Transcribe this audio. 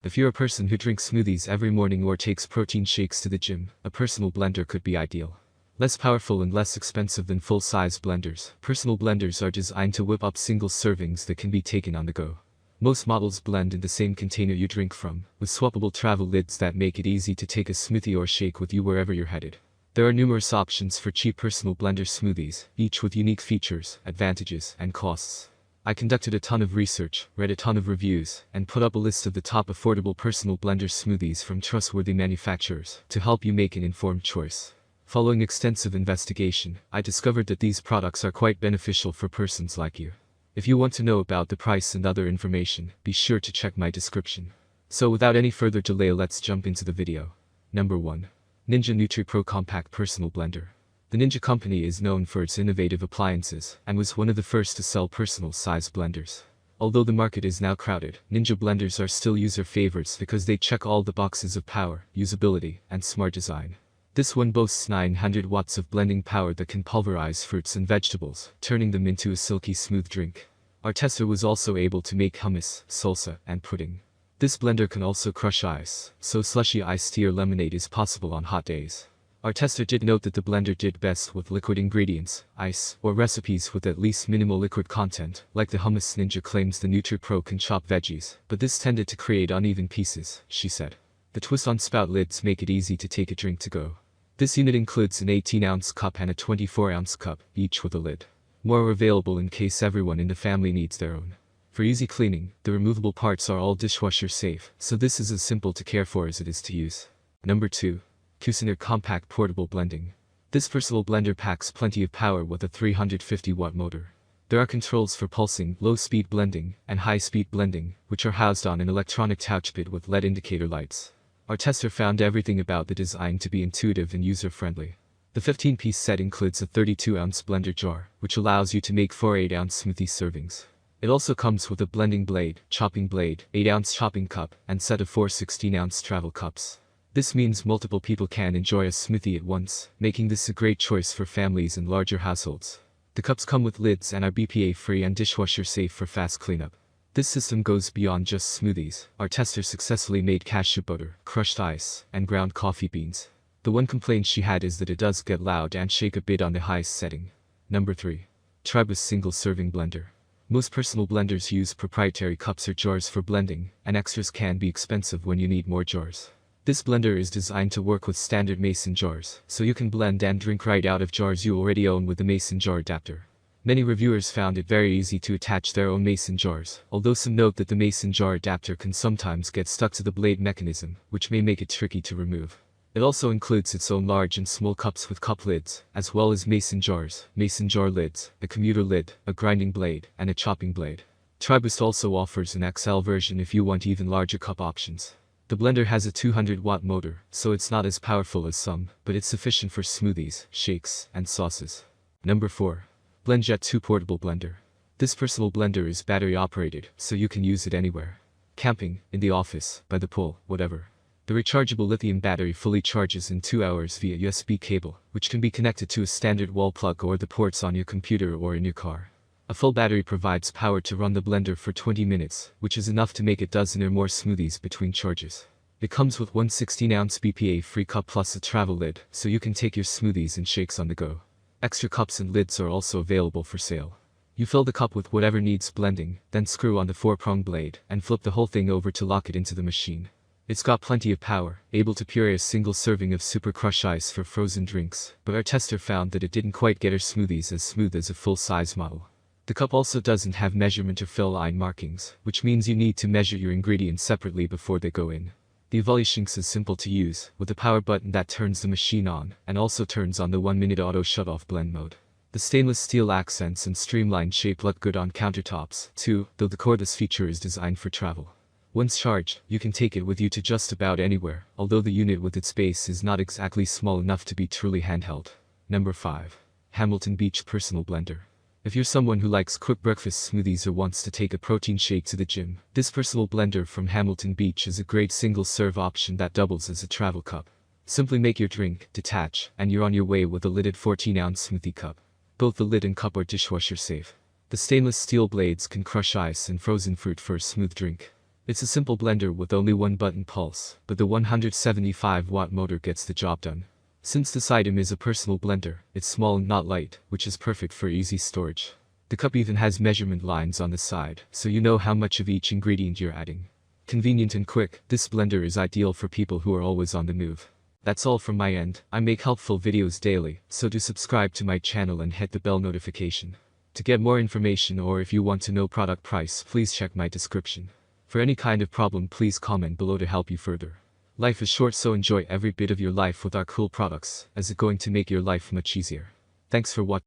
If you're a person who drinks smoothies every morning or takes protein shakes to the gym, a personal blender could be ideal. Less powerful and less expensive than full-size blenders, personal blenders are designed to whip up single servings that can be taken on the go. Most models blend in the same container you drink from, with swappable travel lids that make it easy to take a smoothie or shake with you wherever you're headed. There are numerous options for cheap personal blender smoothies, each with unique features, advantages, and costs. I conducted a ton of research, read a ton of reviews, and put up a list of the top affordable personal blender smoothies from trustworthy manufacturers to help you make an informed choice. Following extensive investigation, I discovered that these products are quite beneficial for persons like you. If you want to know about the price and other information, be sure to check my description. So without any further delay, let's jump into the video. Number 1. Ninja NutriPro Compact Personal Blender. The Ninja company is known for its innovative appliances and was one of the first to sell personal-size blenders. Although the market is now crowded, Ninja blenders are still user favorites because they check all the boxes of power, usability, and smart design. This one boasts 900 watts of blending power that can pulverize fruits and vegetables, turning them into a silky smooth drink. Our tester was also able to make hummus, salsa, and pudding. This blender can also crush ice, so slushy iced tea or lemonade is possible on hot days. Our tester did note that the blender did best with liquid ingredients, ice, or recipes with at least minimal liquid content, like the hummus. Ninja claims the NutriPro can chop veggies, but this tended to create uneven pieces, she said. The twist-on spout lids make it easy to take a drink to go. This unit includes an 18-ounce cup and a 24-ounce cup, each with a lid. More are available in case everyone in the family needs their own. For easy cleaning, the removable parts are all dishwasher safe, so this is as simple to care for as it is to use. Number 2. Cuisinart Compact Portable Blending. This versatile blender packs plenty of power with a 350-watt motor. There are controls for pulsing, low-speed blending, and high-speed blending, which are housed on an electronic touchpad with LED indicator lights. Our tester found everything about the design to be intuitive and user-friendly. The 15-piece set includes a 32-ounce blender jar, which allows you to make 4 8-ounce smoothie servings. It also comes with a blending blade, chopping blade, 8-ounce chopping cup, and set of 4 16-ounce travel cups. This means multiple people can enjoy a smoothie at once, making this a great choice for families and larger households. The cups come with lids and are BPA-free and dishwasher-safe for fast cleanup. This system goes beyond just smoothies. Our tester successfully made cashew butter, crushed ice, and ground coffee beans. The one complaint she had is that it does get loud and shake a bit on the highest setting. Number 3. Tribus Single Serving Blender. Most personal blenders use proprietary cups or jars for blending, and extras can be expensive when you need more jars. This blender is designed to work with standard mason jars, so you can blend and drink right out of jars you already own with the mason jar adapter. Many reviewers found it very easy to attach their own mason jars, although some note that the mason jar adapter can sometimes get stuck to the blade mechanism, which may make it tricky to remove. It also includes its own large and small cups with cup lids, as well as mason jars, mason jar lids, a commuter lid, a grinding blade, and a chopping blade. Tribus also offers an XL version if you want even larger cup options. The blender has a 200-watt motor, so it's not as powerful as some, but it's sufficient for smoothies, shakes, and sauces. Number 4. BlendJet 2 Portable Blender. This personal blender is battery-operated, so you can use it anywhere. Camping, in the office, by the pool, whatever. The rechargeable lithium battery fully charges in 2 hours via USB cable, which can be connected to a standard wall plug or the ports on your computer or in your car. A full battery provides power to run the blender for 20 minutes, which is enough to make a dozen or more smoothies between charges. It comes with one 16-ounce BPA-free cup plus a travel lid, so you can take your smoothies and shakes on the go. Extra cups and lids are also available for sale. You fill the cup with whatever needs blending, then screw on the 4-prong blade, and flip the whole thing over to lock it into the machine. It's got plenty of power, able to puree a single serving of super crush ice for frozen drinks, but our tester found that it didn't quite get her smoothies as smooth as a full-size model. The cup also doesn't have measurement or fill line markings, which means you need to measure your ingredients separately before they go in. The Evolushinx is simple to use, with a power button that turns the machine on, and also turns on the 1-minute auto shut-off blend mode. The stainless steel accents and streamlined shape look good on countertops, too, though the cordless feature is designed for travel. Once charged, you can take it with you to just about anywhere, although the unit with its base is not exactly small enough to be truly handheld. Number 5. Hamilton Beach Personal Blender. If you're someone who likes quick breakfast smoothies or wants to take a protein shake to the gym, this personal blender from Hamilton Beach is a great single-serve option that doubles as a travel cup. Simply make your drink, detach, and you're on your way with a lidded 14-ounce smoothie cup. Both the lid and cup are dishwasher safe. The stainless steel blades can crush ice and frozen fruit for a smooth drink. It's a simple blender with only one button pulse, but the 175-watt motor gets the job done. Since this item is a personal blender, it's small and not light, which is perfect for easy storage. The cup even has measurement lines on the side, so you know how much of each ingredient you're adding. Convenient and quick, this blender is ideal for people who are always on the move. That's all from my end. I make helpful videos daily, so do subscribe to my channel and hit the bell notification. To get more information or if you want to know product price, please check my description. For any kind of problem, please comment below to help you further. Life is short, so enjoy every bit of your life with our cool products, as it's going to make your life much easier. Thanks for watching.